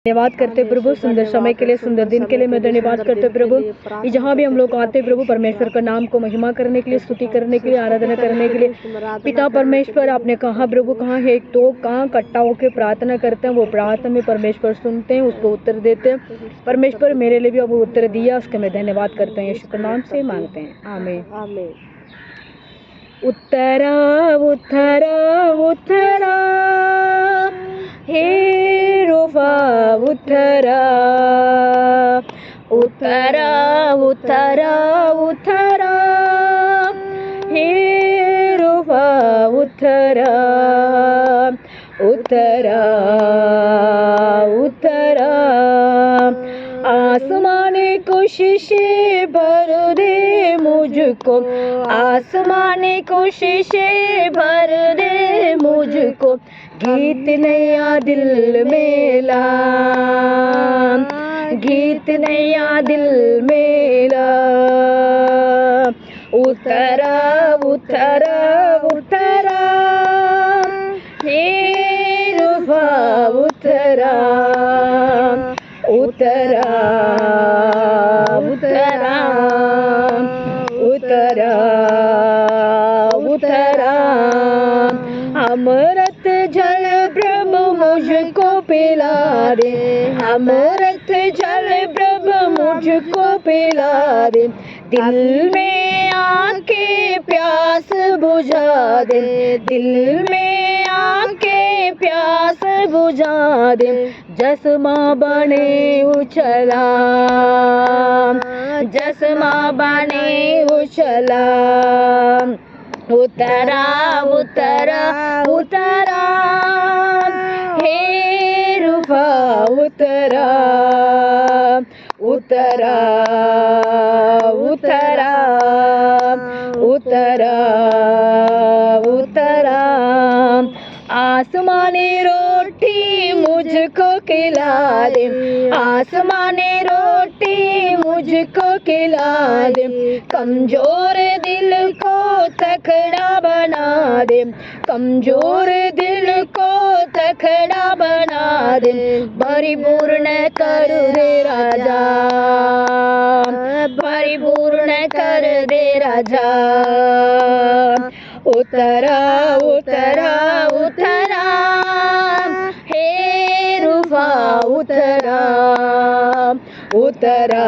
धन्यवाद करते प्रभु, सुंदर समय के लिए, सुंदर दिन के लिए मैं धन्यवाद करते प्रभु। जहाँ भी हम लोग आते प्रभु, परमेश्वर का नाम को महिमा करने के लिए, स्तुति करने के लिए, आराधना करने के लिए। पिता परमेश्वर, आपने कहा प्रभु, कहाँ है एक तो कहाँ इकट्ठा होकर प्रार्थना करते हैं, वो प्रार्थना में परमेश्वर सुनते हैं, उसको उत्तर देते हैं। परमेश्वर मेरे लिए भी अब उत्तर दिया, उसके मैं धन्यवाद करते हैं, यीशु के नाम से मांगते हैं, आमीन। उत्तरा उत्तरा उत्तरा हे रोफा उत्तरा उत्तरा उत्तरा उत्तरा हे रोफा उत्तरा उत्तरा उत्तरा आसमाने कोशिशें भर दे मुझको, आसमाने कोशिशें भर दे मुझको, गीत नया दिल में ला, गीत नया दिल में ला। उत्तरा उत्तरा उत्तरा हे रूफा उत्तरा उत्तरा उत्तरा उत्तरा उत्तरा अमृत जल प्रभु मुझको पिला दे, अमृत जल प्रभु मुझको पिला दे, दिल में आके प्यास बुझा दे, दिल में आके प्यास बुझा दे। जसमा बने उछला, जसमा बने उछला, उत्तरा उत्तरा उत्तरा हे रूफा उत्तरा उत्तरा उत्तरा उत्तरा उत्तरा आसमानी रोटी मुझको खिला दे, आसमानी रोटी मुझको खिला दे, कमजोर दिल को तकड़ा बना दे, कमजोर दिल को तकड़ा बना दे, परिपूर्ण कर दे राजा, परिपूर्ण कर दे राजा। उत्तरा उत्तरा उत्तरा हे रूफा उत्तरा उत्तरा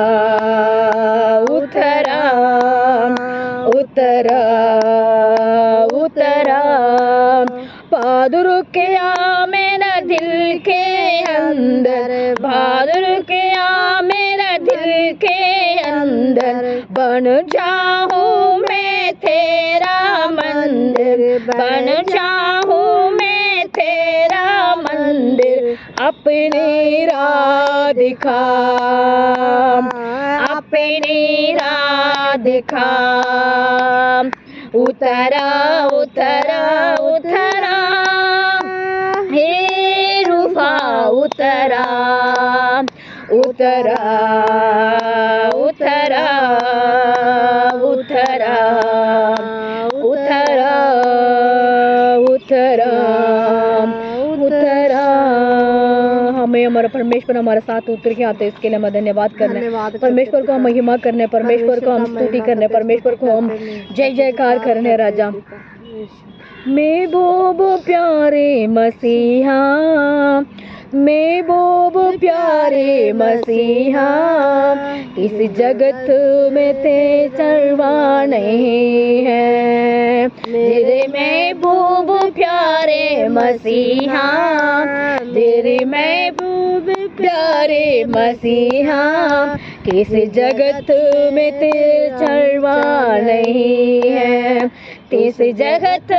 उत्तरा उत्तरा उत्तरा बहादुर के आ मेरा दिल के अंदर, बहादुर के आ मेरा दिल के अंदर, बन जाऊं मैं तेरा मंदिर, बन जाऊं मैं तेरा मंदिर, अपनी राह दिखा, अपनी राह दिखा। उत्तरा उत्तरा उत्तरा हे रूफा उत्तरा उत्तरा उत्तरा उत्तरा उत्तरा उत्तरा उत्तरा। हमें हमारा परमेश्वर हमारे साथ उतर के आते, इसके लिए हम धन्यवाद करने, परमेश्वर को हम महिमा करने, परमेश्वर को हम स्तुति करने, परमेश्वर को हम जय जयकार करने। राजा महबूब प्यारे मसीहा, महबूब प्यारे मसीहा, इस जगत में ते चरवा नहीं है, तेरे महबूब प्यारे मसीहा, तेरे महबूब प्यारे मसीहा, किस जगत में ते चरवा नहीं है, इस जगत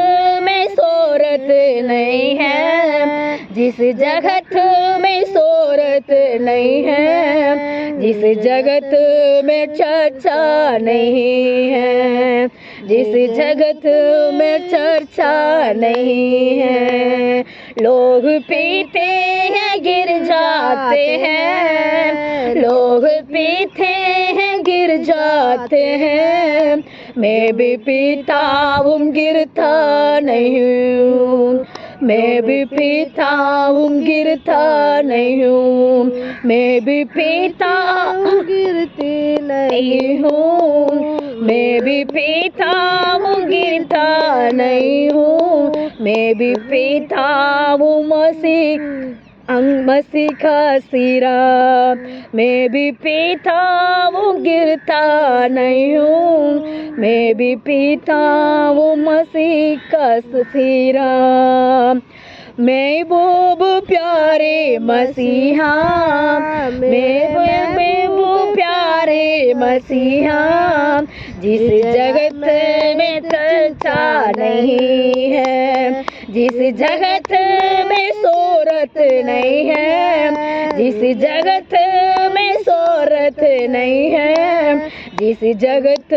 में सोरत नहीं है, जिस जगत में सोरत नहीं है, जिस जगत में चर्चा नहीं है, जिस जगत में चर्चा नहीं है। लोग पीते हैं गिर जाते हैं, लोग पीते हैं गिर जाते हैं, मैं भी पीता हूँ गिरता नहीं हूँ, मैं भी पीता हूँ गिरता नहीं हूँ। मैं भी पीता हूँ गिरती नहीं हूँ, मैं भी पीता हूँ गिरता नहीं हूँ, मैं भी पीता हूँ मसीह का सिरा, मैं भी पीता हूँ गिरता नहीं हूँ, मैं भी पीता हूँ मसीह का सिरा। महबूब प्यारे मसीहा, महबूब प्यारे मसीहा, जिस जगत में चर्चा नहीं है, जिस जगत में शोहरत नहीं है, जिस जगत में शोहरत नहीं है, जिस जगत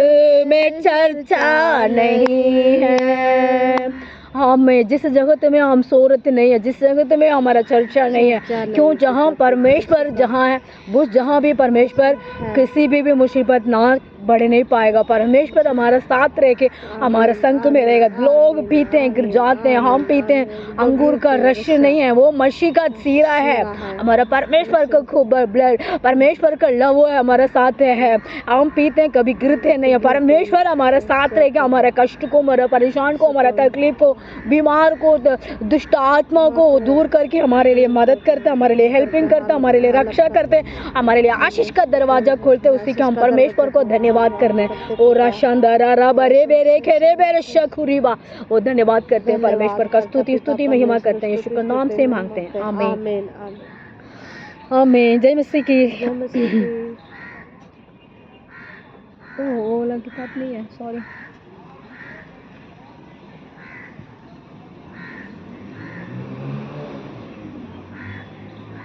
में चर्चा नहीं है, हम जिस जगत में हम शोहरत नहीं है, जिस जगत में हमारा चर्चा नहीं है, क्यों? जहाँ परमेश्वर जहाँ है, वो जहाँ भी परमेश्वर किसी भी मुसीबत ना बढ़ नहीं पाएगा। परमेश्वर हमारा साथ रह के हमारा संग में रहेगा। लोग पीते हैं, गिर जाते हैं, हम पीते हैं, अंगूर का रस नहीं है, वो मसीह का सीरा है। हमारा परमेश्वर का खूब ब्लड, परमेश्वर का लव है, हमारा साथ है। हम पीते हैं, कभी गिरते नहीं है। परमेश्वर हमारा साथ रह के हमारे कष्ट को, हमारा परेशान को, हमारा तकलीफ को, बीमार को, दुष्ट आत्मा को दूर करके हमारे लिए मदद करते, हमारे लिए हेल्पिंग करते, हमारे लिए रक्षा करते, हमारे लिए आशीष का दरवाजा खोलते। उसी के हम परमेश्वर को धन्यवाद करने ओ राशांदारा बरे बेरे खेरे बेरे शकुरीबा, वो धन्यवाद करते हैं। परमेश्वर का स्तुति महिमा करते हैं। यीशु के नाम से मांगते हैं, आमीन आमीन। जय मसीह की। ओ वाला किताब नहीं है, सॉरी।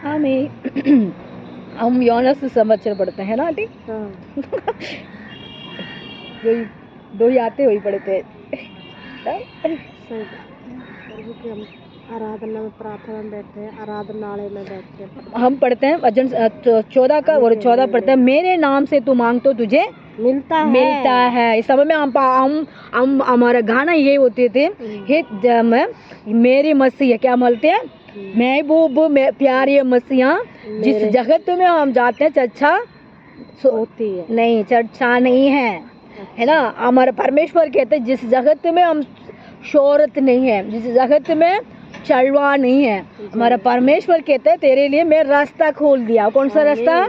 आमीन। हम यूहन्ना सुसमाचार पढ़ते हैं ना आंटी? दो ही आते हुई पढ़ते हैं। आराधना में, प्रार्थना में बैठते हैं, आराधनालय में बैठते हैं, हम पढ़ते हैं वचन 14 का और 14 पढ़ते हैं। मेरे नाम से तू मांग तो तुझे मिलता है। इस समय में हम हमारा गाना ये होते थे, मेरी मसीह क्या बोलते हैं? महबूब प्यारे मसीहा, जिस जगत में हम जाते हैं चर्चा होती है नहीं, चर्चा नहीं है ना। हमारा परमेश्वर कहते हैं जिस जगत में हम शोहरत नहीं है, जिस जगत में चलवा नहीं है, हमारा परमेश्वर कहते हैं तेरे लिए मैं रास्ता खोल दिया। कौन सा रास्ता?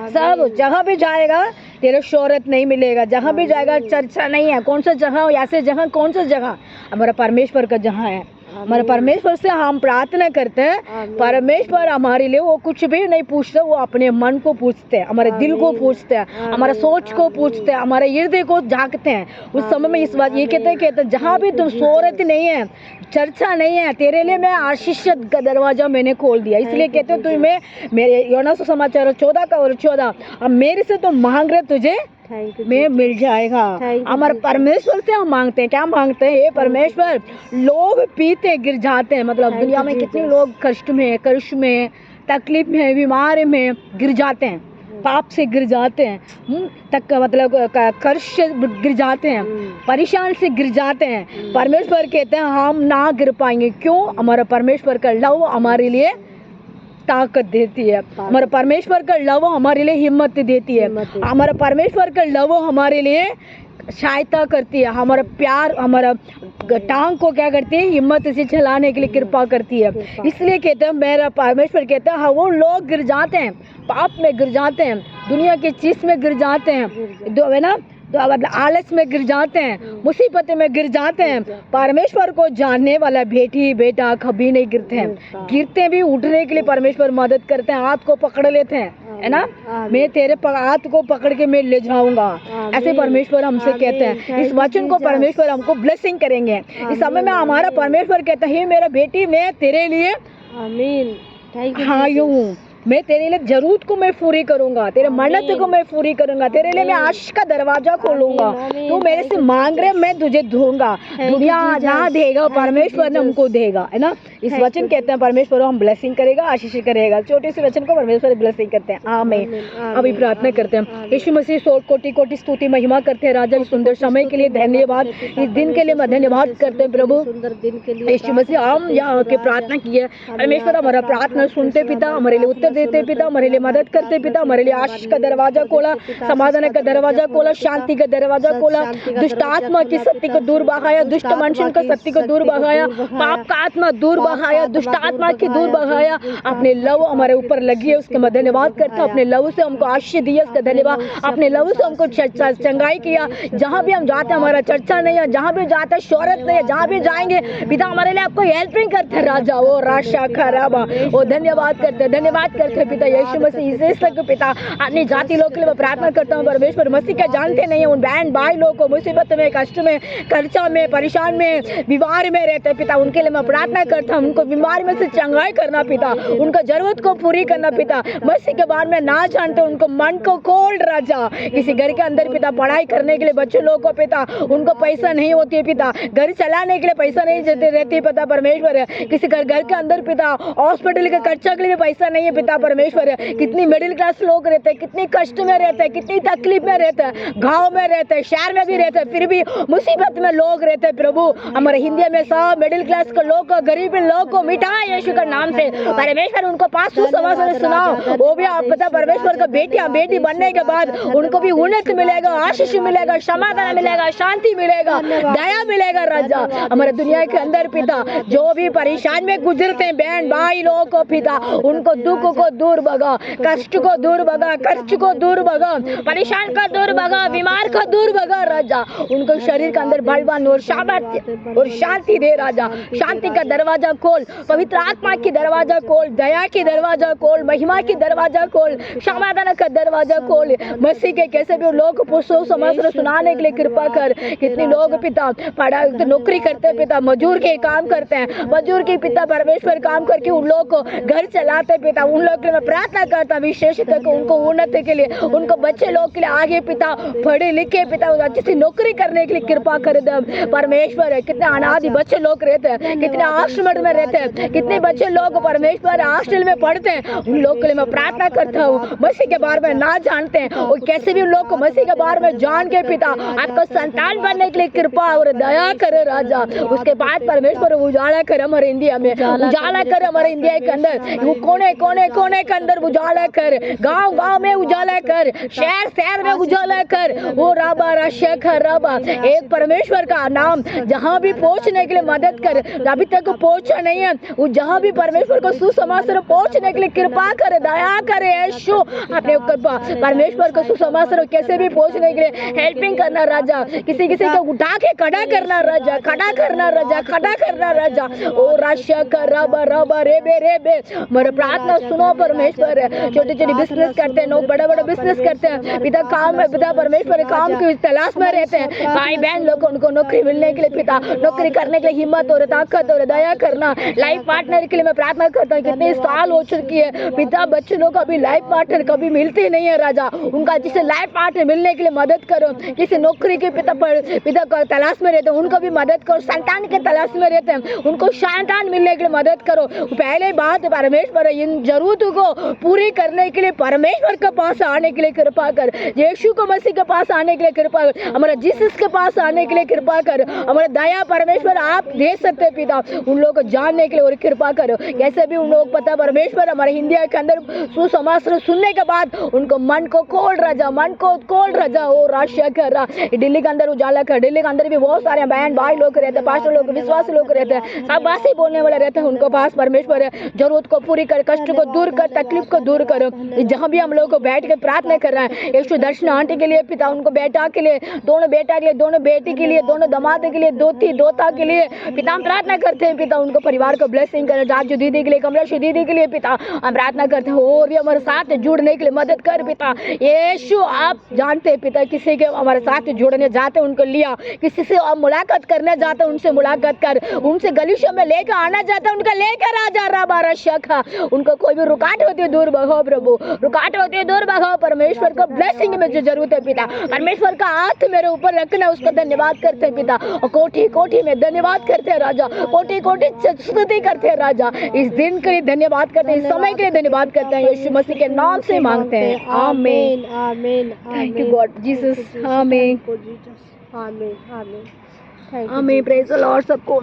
सब जहाँ भी जाएगा तेरे शोहरत नहीं मिलेगा, जहाँ भी जाएगा चर्चा नहीं है। कौन सा जगह? ऐसे जगह, कौन सा जगह? हमारा परमेश्वर का जहाँ है। हमारे परमेश्वर से हम प्रार्थना करते हैं, परमेश्वर हमारे लिए वो कुछ भी नहीं पूछते, वो अपने मन को पूछते हैं, हमारे दिल को पूछते हैं, हमारा सोच को पूछते हैं, हमारे हृदय को झांकते हैं। उस समय में इस बात ये कहते हैं जहाँ भी तुम शोहरत नहीं है, चर्चा नहीं है, तेरे लिए मैं आशीष का दरवाजा मैंने खोल दिया। इसलिए कहते हैं तुम्हें मेरे यूहन्ना सुसमाचार 14 का और 14, अब मेरे से तुम मांग रहे तुझे में मिल जाएगा। हमारे परमेश्वर से हम मांगते हैं, क्या मांगते हैं? ये परमेश्वर, लोग पीते गिर जाते हैं, मतलब दुनिया में कितने लोग कष्ट में, कष्ट में, तकलीफ में, बीमार में गिर जाते हैं, पाप से गिर जाते हैं, तक मतलब कर्ज से गिर जाते हैं, परेशान से गिर जाते हैं। परमेश्वर कहते हैं हम ना गिर पाएंगे। क्यों? हमारा परमेश्वर का लव हमारे लिए ताकत देती है, हमारा परमेश्वर का लव हमारे लिए हिम्मत देती है, हमारा परमेश्वर का लव हमारे लिए सहायता करती है, हमारा प्यार हमारा टांग को क्या करती है? हिम्मत से चलाने के लिए कृपा करती है। इसलिए कहते हैं मेरा परमेश्वर कहता है हाँ, वो लोग गिर जाते हैं, पाप में गिर जाते हैं, दुनिया की चीज में गिर जाते हैं, है ना, तो मतलब आलस में गिर जाते हैं, मुसीबत में गिर जाते हैं। परमेश्वर को जानने वाला बेटी बेटा कभी नहीं गिरते हैं, गिरते भी उठने के लिए परमेश्वर मदद करते हैं, हाथ को पकड़ लेते हैं, है ना। मैं तेरे हाथ को पकड़ के मैं ले जाऊंगा, ऐसे परमेश्वर हमसे कहते हैं। इस वचन को परमेश्वर हमको ब्लेसिंग करेंगे। इस समय में हमारा परमेश्वर कहता है मेरा बेटी मैं तेरे लिए हाँ यूं हूँ, मैं तेरे लिए जरूरत को मैं पूरी करूंगा, तेरे मन्नत को मैं पूरी करूंगा, तेरे लिए मैं आशीष का दरवाजा खोलूंगा। तू मेरे से मांग रहे मैं तुझे दूंगा, दुनिया ना देगा, परमेश्वर ने हमको देगा, है ना। इस वचन कहते हैं परमेश्वर हम ब्लेसिंग करेगा, आशीष करेगा। छोटे से वचन को परमेश्वर ब्लेसिंग करते हैं। आमीन। अभी प्रार्थना करते हैं। यीशु मसीह कोटि कोटि स्तुति महिमा करते हैं राजा, इस सुंदर समय के लिए धन्यवाद, इस दिन के लिए मैं धन्यवाद करते हैं प्रभु। सुंदर दिन के लिए यीशु मसीह हम यहाँ के प्रार्थना की है परमेश्वर, हमारा प्रार्थना सुनते पिता, हमारे लिए उत्तर देते पिता, हमारे लिए मदद करते पिता, हमारे लिए आशीष का दरवाजा खोला, समाधान का दरवाजा खोला, शांति का दरवाजा खोला, दुष्ट आत्मा की शक्ति को दूर बहाया, दुष्ट मनुष्य का शक्ति को दूर बहाया, पाप का आत्मा दूर बहाया, दुष्ट आत्मा की दूर बहाया। अपने लव हमारे ऊपर लगी है, उसके मैं धन्यवाद करता हूँ। अपने लव से हमको आशीष दिया, उसका धन्यवाद। अपने लव से हमको चंगाई किया। जहाँ भी हम जाते हैं हमारा चर्चा नहीं है, जहाँ भी जाते हैं शोहरत नहीं है, जहाँ भी जाएंगे पिता हमारे लिए आपको हेल्पिंग करते हैं राजा। वो राशा खराबा वो धन्यवाद करते पिता यीशु मसीह इस तक पिता। अपनी जाति लोग के लिए मैं प्रार्थना करता हूँ परमेश्वर, मसीह क्या जानते नहीं है उन बहन भाई लोग को मुसीबत में, कष्ट में, खर्चा में, परेशान में, बीमार में रहते पिता, उनके लिए मैं प्रार्थना करता हूँ। उनको बीमारी में से चंगाई करना पिता, उनका जरूरत को पूरी करना पिता। मसीह के बारे में ना जानते उनको मन को खोल राजा। किसी घर के अंदर पिता पढ़ाई करने के लिए बच्चे लोग को पिता उनको पैसा नहीं होती है पिता, घर चलाने के लिए पैसा नहीं देते रहती पिता परमेश्वर। किसी घर के अंदर पिता हॉस्पिटल के खर्चा के लिए पैसा नहीं है पिता परमेश्वर। कितनी मिडिल क्लास लोग रहते हैं, कितनी कष्ट में रहते हैं, कितनी तकलीफ में रहते हैं, गाँव में रहते हैं, शहर में भी रहते हैं, फिर भी मुसीबत में लोग रहते हैं प्रभु। हमारे हिंदी में सब मिडिल क्लास के लोग को, गरीब लोग को मिटाए यीशु का नाम से परमेश्वर। उनको पास समाचार सुनाओ, वो भी आप पता परमेश्वर का बेटी बनने के बाद उनको भी उन्नति मिलेगा, आशीष मिलेगा, समाधान मिलेगा, शांति मिलेगा, दया मिलेगा राजा। हमारे दुनिया के अंदर पिता जो भी परेशान में गुजरते हैं बहन भाई लोगों को पिता, उनको दुख को दूर भगा, कष्ट को दूर भगा, खर्च को दूर भगा, परेशान का दूर भगा, बीमार का दूर भगा राजा। उनको शरीर के अंदर बलवान और सामर्थ्य और शांति दे राजा। शांति का दरवाजा खोल, पवित्र आत्मा की दरवाजा खोल, दया की दरवाजा खोल, महिमा की दरवाजा खोल, समाधान का दरवाजा खोल। मसीह के कैसे भी लोग पुस्तकों समाचार सुनाने के लिए कृपा कर। कितने लोग पिता पढ़ा नौकरी करते हैं पिता, मजदूर के काम करते हैं, मजदूर के पिता परमेश्वर काम करके उन लोग को घर चलाते पिता। उन लोग के लिए मैं प्रार्थना करता विशेषतः को उनको उन्नति के लिए, उनको बच्चे लोग के लिए आगे पिता पढ़े लिखे पिता अच्छी सी नौकरी करने के लिए कृपा कर दे परमेश्वर। कितने अनादि बच्चे लोग रहते हैं, कितने आश्रम में रहते हैं, कितने बच्चे लोग परमेश्वर हॉस्टल में पढ़ते हैं, उन लोग के लिए मैं प्रार्थना करता हूँ। मसीह के बारे में ना जानते हैं और कैसे भी लोग को मसीह के बारे में जान के पिता आपका संतान बनने के लिए कृपा और दया करे राजा। उसके बाद परमेश्वर उजाला कर हमारे इंडिया में, उजाला कर हमारे इंडिया के अंदर, वो कोने कोने कोने के अंदर उजाला कर, गांव गांव में उजाला कर, शहर शहर में उजाला कर। वो राबा राशेखर राबा एक परमेश्वर का नाम जहाँ भी पहुँचने के लिए मदद कर। अभी तक पहुँचा नहीं है वो जहाँ भी परमेश्वर को सुसमाचार पहुँचने के लिए कृपा करे, दया करे यीशु। अपने परमेश्वर को सुसमाचार कैसे भी पहुँचने के लिए हेल्पिंग करना राजा। किसी किसी को उठा के खड़ा करना राजा, खड़ा करना राजा, खड़ा करना राजा। ओ राशा कर रबा रबा रेबे रेबे मेरे प्रार्थना सुनो परमेश्वर। छोटे छोटे बिजनेस करते हैं लोग, बड़ा बड़ा बिजनेस करते हैं पिता, काम में पिता परमेश्वर काम की तलाश में रहते हैं भाई बहन लोग, उनको नौकरी मिलने के लिए पिता, नौकरी करने के लिए हिम्मत और ताकत और दया करना। लाइफ पार्टनर के लिए मैं प्रार्थना करता हूँ, कितने साल हो चुकी है पिता बच्चे लोग अभी लाइफ पार्टनर कभी मिलते नहीं है राजा। उनका जिसे लाइफ पार्टनर मिलने के लिए मदद करो। किसी नौकरी के पिता को तलाश में रहते हैं उनको भी मदद करो। संतान के तलाश में रहते हैं उनको संतान मिलने के लिए मदद करो। पहले बात परमेश्वर इन जरूरतों को पूरी करने के लिए परमेश्वर के पास आने के लिए कृपा कर। यीशु को मसीह के पास आने के लिए कृपा कर, हमारा जीसस के पास आने के लिए कृपा कर। हमारा दया परमेश्वर आप दे सकते पिता, उन लोगों को जानने के लिए और कृपा करो। कैसे भी उन लोग पता परमेश्वर हमारे इंडिया के अंदर सुसमाचार सुनने के बाद उनको मन को खोल राजा, मन को खोल राजा। ओ राशा कर रहा दिल्ली के अंदर उजाला कर। दिल्ली के अंदर भी बहुत सारे बहन भाई लोग रहते हैं, पास्टर लोग, विश्वासी लोग रहते हैं, सब भाषा बोलने वाले रहते हैं। उनको पास परमेश्वर जरूरत को पूरी कर, कष्ट को दूर कर, तकलीफ को दूर करो। जहाँ भी हम लोग को बैठ के प्रार्थना कर रहे हैं यीशु दर्शन आंटी के लिए पिता, उनको बेटा के लिए, दोनों बेटा के लिए, दोनों बेटी के लिए, दोनों दामाद के लिए, दोती दोता के लिए पिता हम प्रार्थना करते हैं पिता। उनको परिवार को ब्लेसिंग करें। जाजू दीदी के लिए, कमलेश दीदी के लिए पिता हम प्रार्थना करते हैं और भी हमारे साथ जुड़ने के लिए मदद कर पिता। यीशु आप जानते हैं पिता, किसी के हमारे साथ जुड़ने जाते उनको लिया, किसी से आप मुलाकात करने जाते उनसे मुलाकात कर, उनसे गलीशों में लेकर आना चाहता उनका लेकर आ जा रबा रशा। उनको कोई भी रुकावट होती है दूर भगाओ प्रभु, रुकावट होती है दूर भगाओ। परमेश्वर का ब्लेसिंग में जो जरूरत है पिता, परमेश्वर का हाथ मेरे ऊपर रखना, उसका धन्यवाद करते हैं पिता। और कोटि कोटि में धन्यवाद करते हैं राजा, कोटि कोटि स्तुति करते हैं राजा। इस दिन के लिए धन्यवाद करते हैं, इस समय के लिए धन्यवाद करते हैं, यीशु मसीह के नाम से मांगते हैं, आमीन। आमीन। थैंक यू गॉड जीसस, आमीन आमीन। आमीन। आमीन। प्रेज द लॉर्ड सबको।